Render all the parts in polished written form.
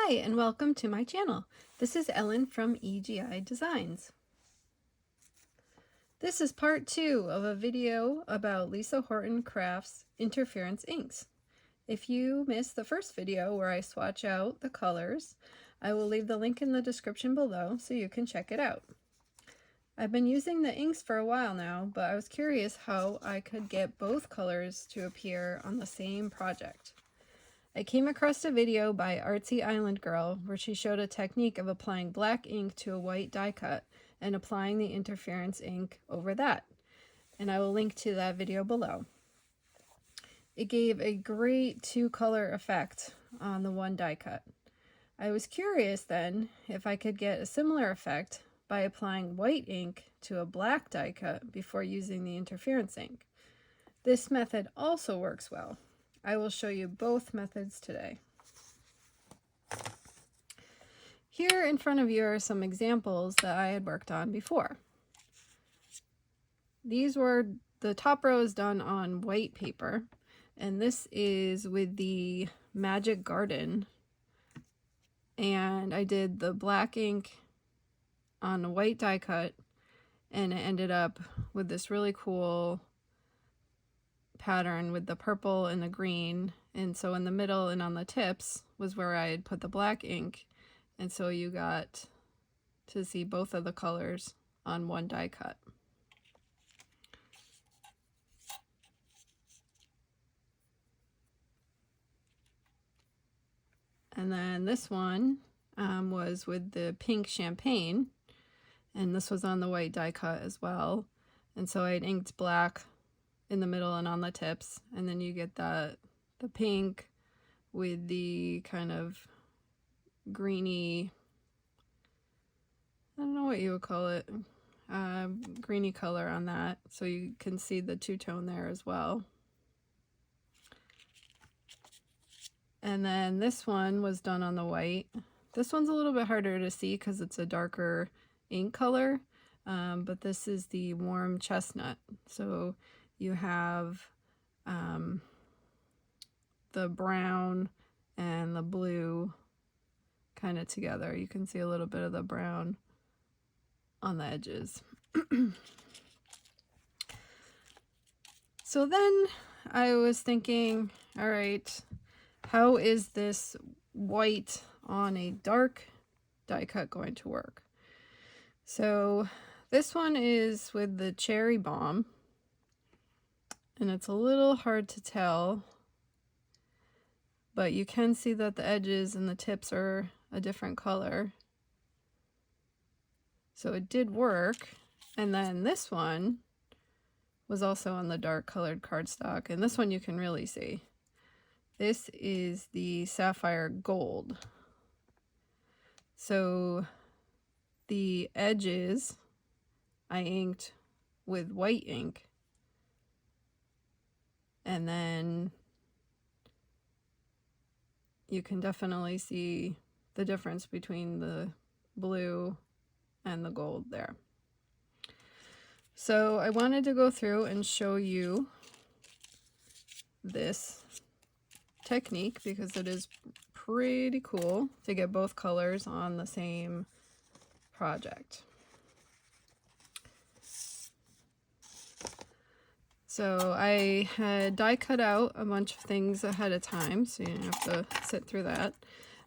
Hi, and welcome to my channel. This is Ellen from EGI Designs. This is part 2 of a video about Lisa Horton Crafts Interference inks. If you missed the first video where I swatch out the colors, I will leave the link in the description below so you can check it out. I've been using the inks for a while now, but I was curious how I could get both colors to appear on the same project. I came across a video by Artsy Island Girl where she showed a technique of applying black ink to a white die cut and applying the interference ink over that, and I will link to that video below. It gave a great two-color effect on the one die cut. I was curious then if I could get a similar effect by applying white ink to a black die cut before using the interference ink. This method also works well. I will show you both methods today. Here in front of you are some examples that I had worked on before. These were, the top row is done on white paper, and this is with the Magic Garden, and I did the black ink on a white die cut, and it ended up with this really cool pattern with the purple and the green, and so in the middle and on the tips was where I had put the black ink, and so you got to see both of the colors on one die cut. And then this one was with the pink champagne, and this was on the white die cut as well, and so I had inked black in the middle and on the tips, and then you get the pink with the kind of greeny, I don't know what you would call it, greeny color on that, so you can see the two-tone there as well. And then this one was done on the white. This one's a little bit harder to see because it's a darker ink color, but this is the warm chestnut. So you have the brown and the blue kind of together. You can see a little bit of the brown on the edges. So then I was thinking, all right, how is this white on a dark die cut going to work? So this one is with the Cherry Bomb, and it's a little hard to tell, but you can see that the edges and the tips are a different color. So it did work. And then this one was also on the dark colored cardstock, and this one you can really see. This is the Sapphire Gold. So the edges I inked with white ink, and then you can definitely see the difference between the blue and the gold there. So I wanted to go through and show you this technique because it is pretty cool to get both colors on the same project. So I had die cut out a bunch of things ahead of time, so you don't have to sit through that.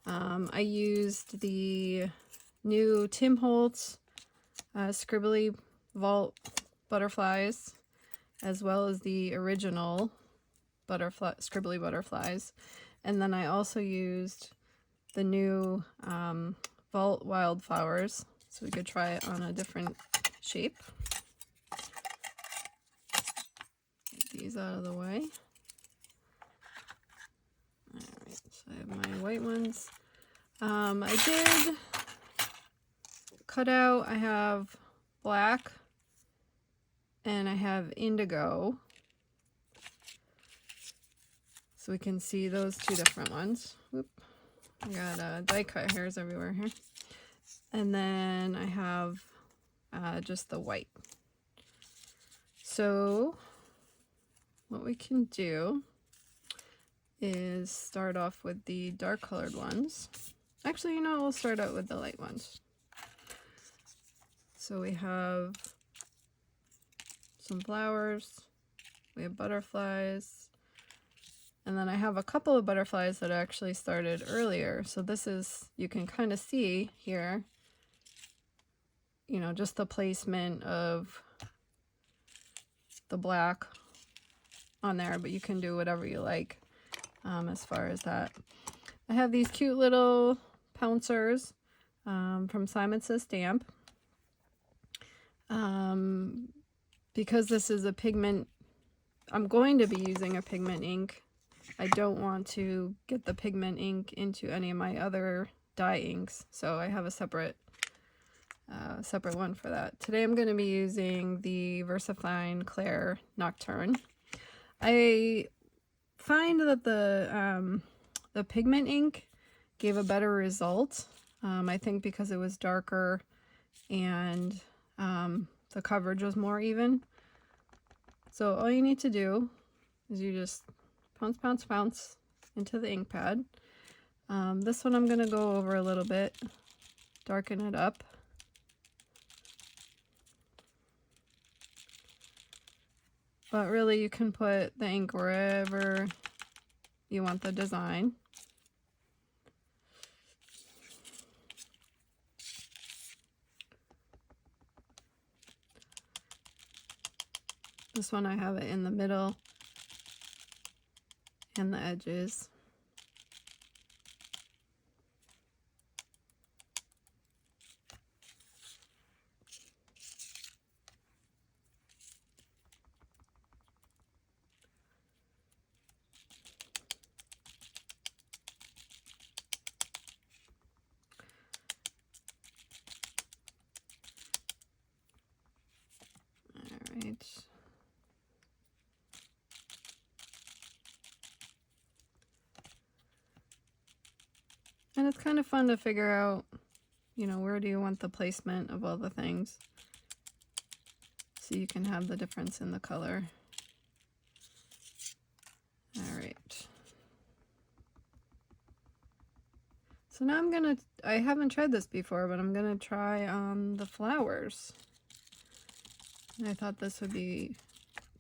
I used the new Tim Holtz Scribbly Butterflies, as well as the original Scribbly Butterflies, and then I also used the new Wildflowers, so we could try it on a different shape. These out of the way. Alright, so I have my white ones. I did cut out, I have black and I have indigo. So we can see those two different ones. Whoop. I got die cut hairs everywhere here. And then I have just the white. So what we can do is start off with the dark colored ones. Actually, you know, we'll start out with the light ones. So we have some flowers, we have butterflies, and then I have a couple of butterflies that actually started earlier. So this is, you can kind of see here, you know, just the placement of the black on there, but you can do whatever you like as far as that. I have these cute little pouncers from Simon Says Stamp. Because this is a pigment, I'm going to be using a pigment ink. I don't want to get the pigment ink into any of my other dye inks, so I have a separate one for that. Today I'm going to be using the VersaFine Clair Nocturne. I find that the pigment ink gave a better result. I think because it was darker and the coverage was more even. So all you need to do is you just pounce, pounce, pounce into the ink pad. This one I'm going to go over a little bit, darken it up. But really you can put the ink wherever you want the design. This one I have it in the middle and the edges. All right. And it's kind of fun to figure out, you know, where do you want the placement of all the things, so you can have the difference in the color. All right. So now I haven't tried this before, but I'm gonna try on the flowers. And I thought this would be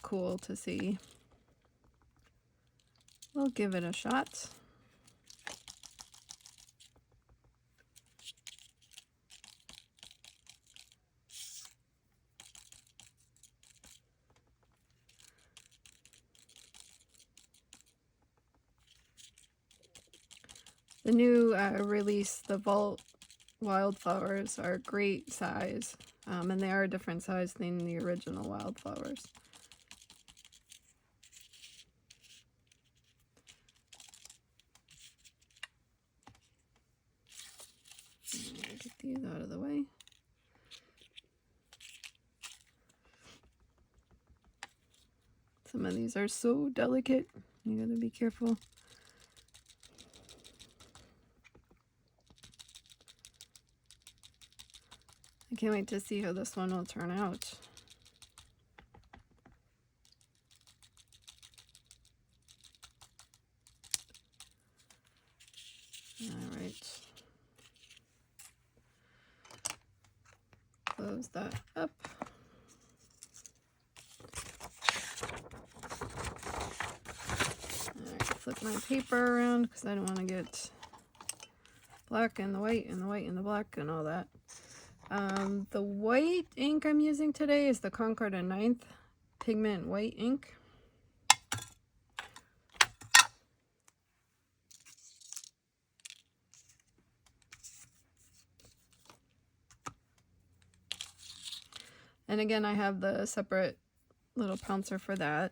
cool to see. We'll give it a shot. The new release, the Vault Wildflowers, are a great size, and they are a different size than the original Wildflowers. Get these out of the way. Some of these are so delicate, you gotta be careful. I can't wait to see how this one will turn out. All right. Close that up. All right, flip my paper around because I don't want to get black and the white and the white and the black and all that. The white ink I'm using today is the Concord & Ninth Pigment White ink. And again, I have the separate little pouncer for that.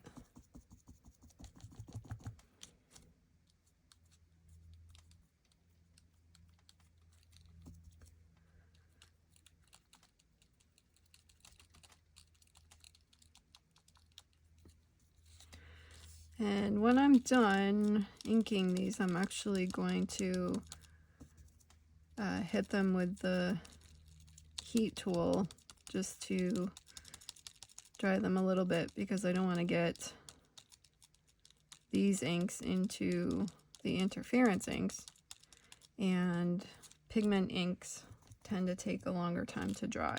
And when I'm done inking these, I'm actually going to hit them with the heat tool just to dry them a little bit, because I don't want to get these inks into the interference inks. and pigment inks tend to take a longer time to dry.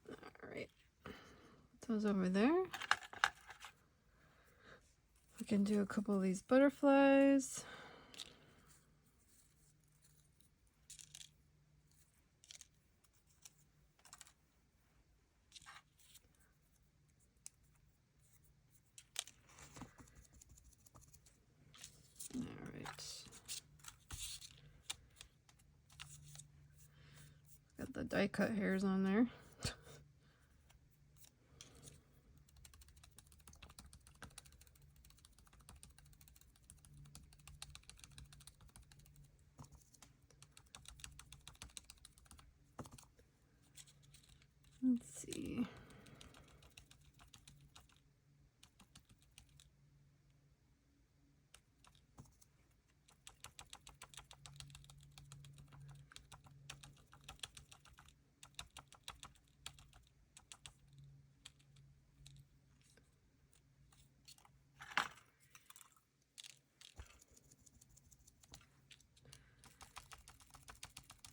All right, put those over there. We can do a couple of these butterflies. Got the die cut hairs on there. Let's see.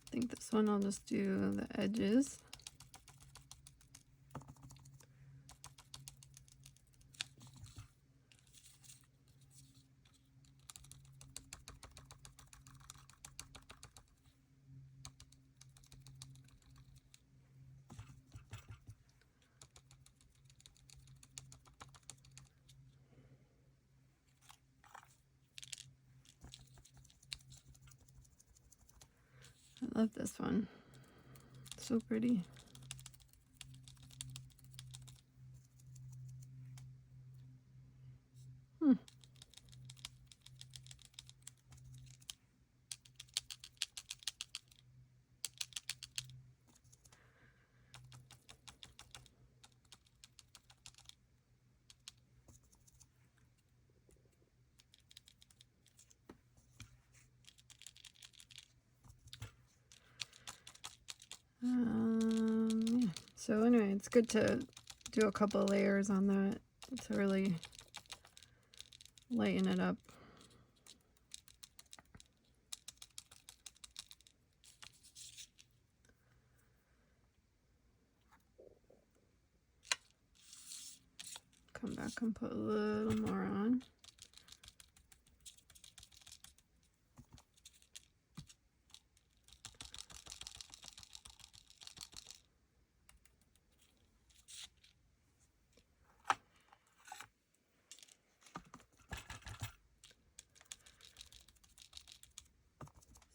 I think this one I'll just do the edges. I love this one. It's so pretty. Yeah. So anyway, it's good to do a couple of layers on that to really lighten it up. Come back and put a little more on.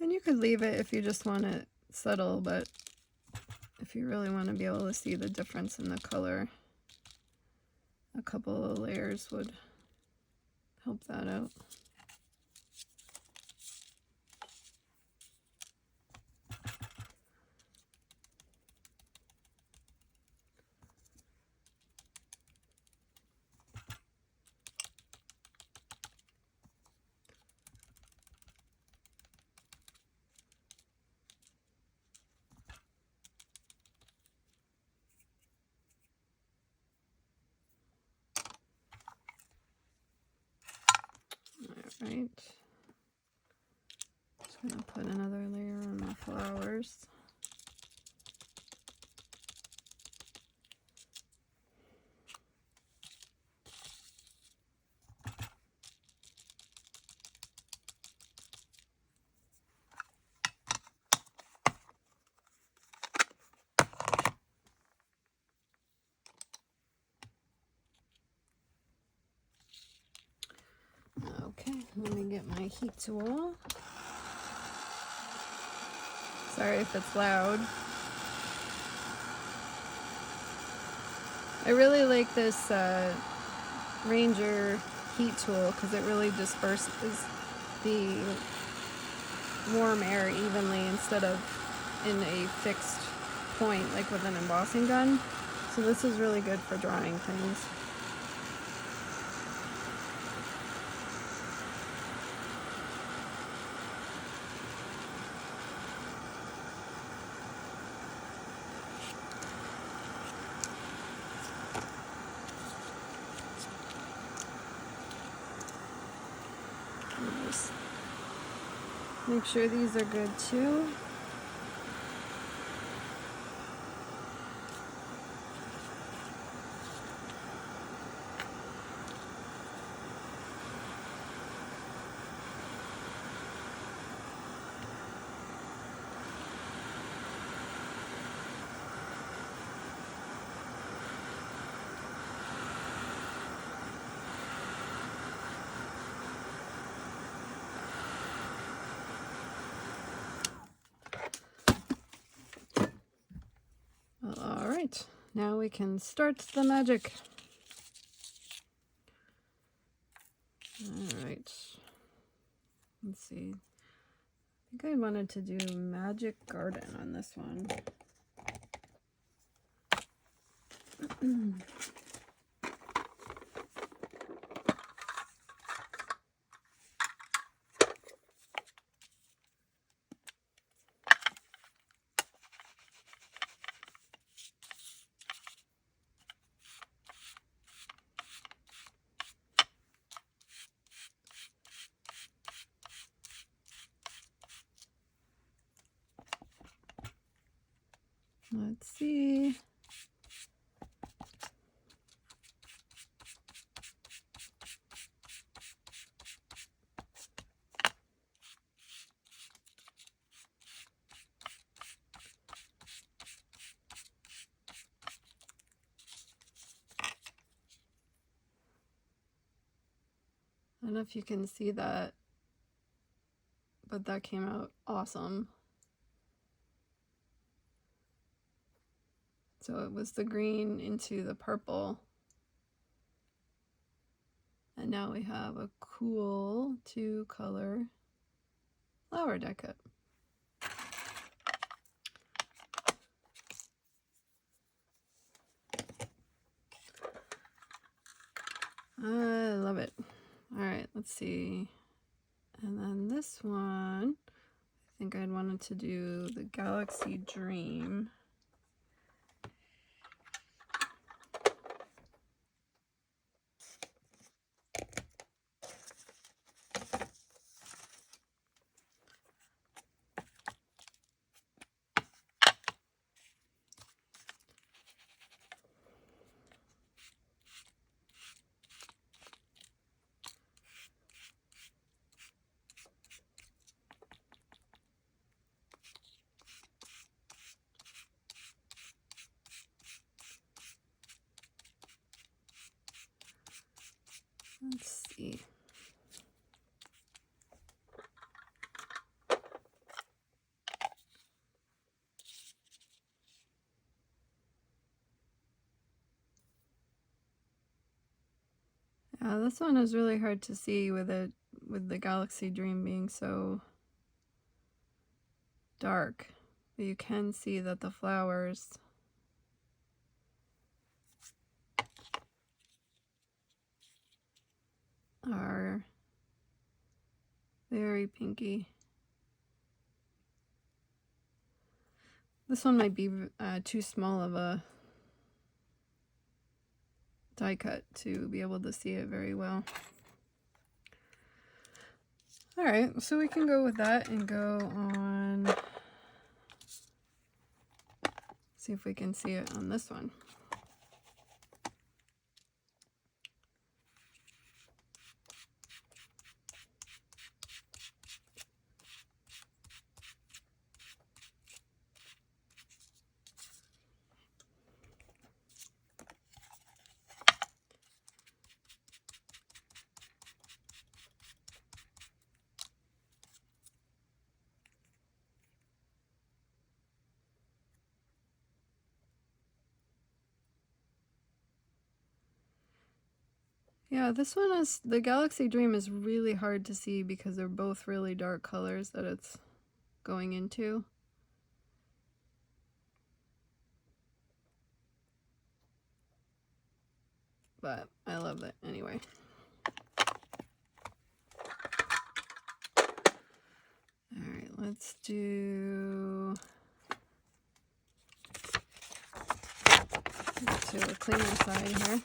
And you could leave it if you just want it subtle, but if you really want to be able to see the difference in the color, a couple of layers would help that out. Right. Just gonna put another layer on my flowers. Okay, let me get my heat tool. Sorry if it's loud. I really like this Ranger heat tool because it really disperses the warm air evenly instead of in a fixed point like with an embossing gun. So this is really good for drawing things. We'll just make sure these are good too. All right, now we can start the magic. All right, let's see. I think I wanted to do Magic Garden on this one. Let's see. I don't know if you can see that, but that came out awesome. So it was the green into the purple. And now we have a cool 2-color flower deco. I love it. All right, let's see. And then this one, I think I'd wanted to do the Galaxy Dream. Let's see. Yeah, this one is really hard to see with the Galaxy Dream being so dark. But you can see that the flowers are very pinky. This one might be too small of a die cut to be able to see it very well. All right, so we can go with that and go on, see if we can see it on this one. Yeah, this one is, the Galaxy Dream is really hard to see because they're both really dark colors that it's going into. But I love it anyway. All right, let's do to a cleaner side here.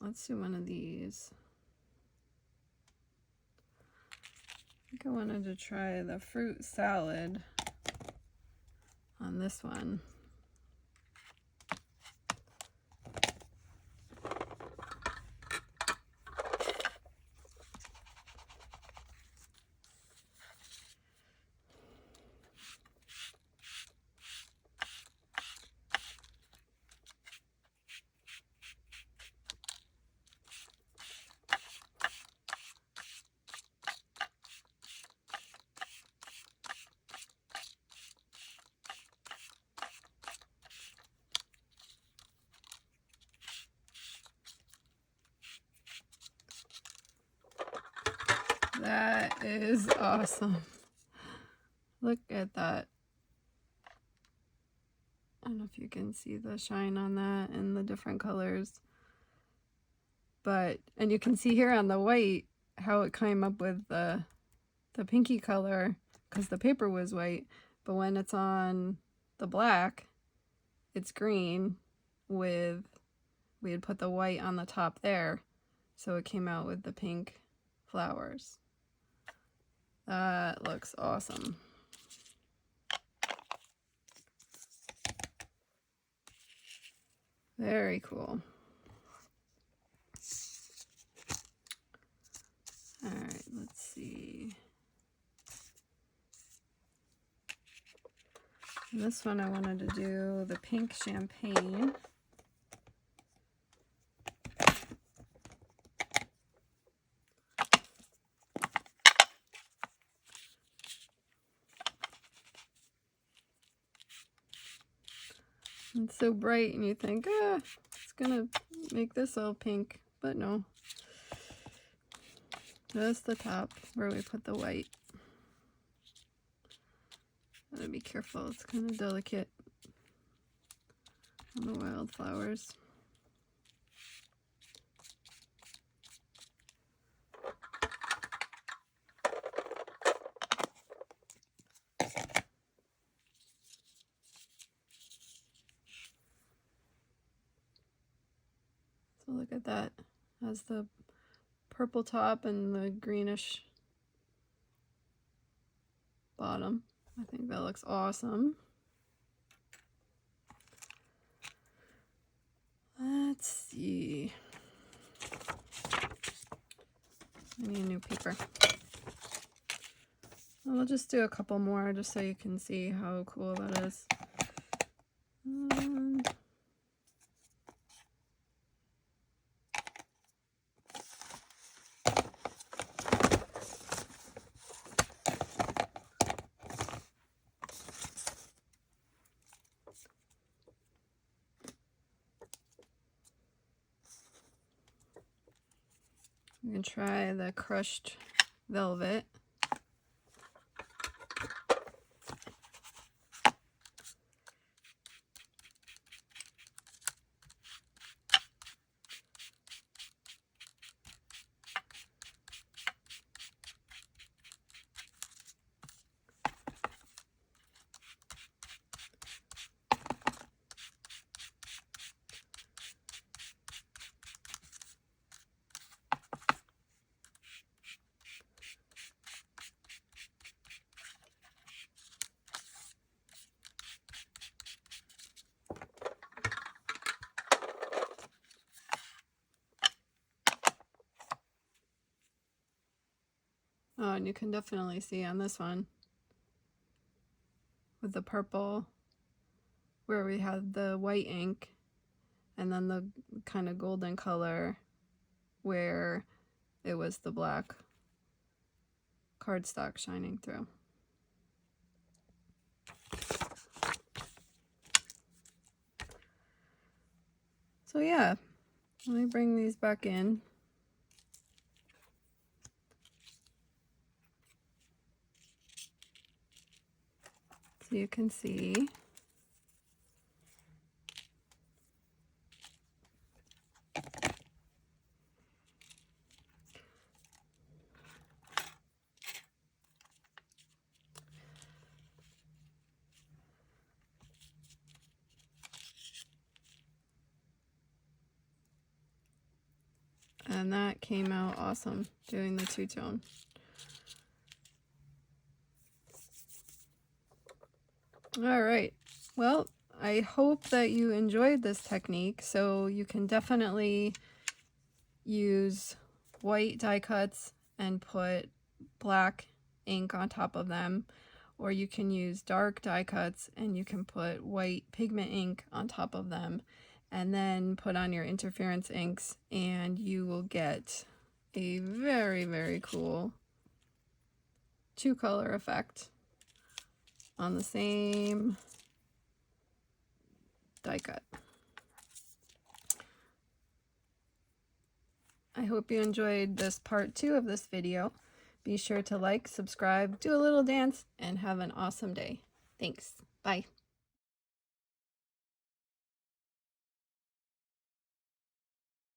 let's do one of these. I think I wanted to try the fruit salad on this one. That is awesome. Look at that. I don't know if you can see the shine on that and the different colors. But, and you can see here on the white how it came up with the pinky color because the paper was white. But when it's on the black, it's green with, we had put the white on the top there. So it came out with the pink flowers. That looks awesome. Very cool. All right, let's see. This one I wanted to do the pink champagne. It's so bright and you think, it's gonna make this all pink, but no. Just the top where we put the white. Gotta be careful, it's kind of delicate on the wildflowers. So look at that, has the purple top and the greenish bottom. I think that looks awesome. Let's see. I need a new paper. We'll just do a couple more just so you can see how cool that is. You can try the crushed velvet. Oh, and you can definitely see on this one with the purple where we had the white ink and then the kind of golden color where it was the black cardstock shining through. So yeah, let me bring these back in. So you can see. And that came out awesome doing the two-tone. All right, well, I hope that you enjoyed this technique. So you can definitely use white die cuts and put black ink on top of them, or you can use dark die cuts and you can put white pigment ink on top of them, and then put on your interference inks, and you will get a very, very cool two-color effect on the same die cut. I hope you enjoyed this part 2 of this video. Be sure to like, subscribe, do a little dance, and have an awesome day. Thanks. Bye.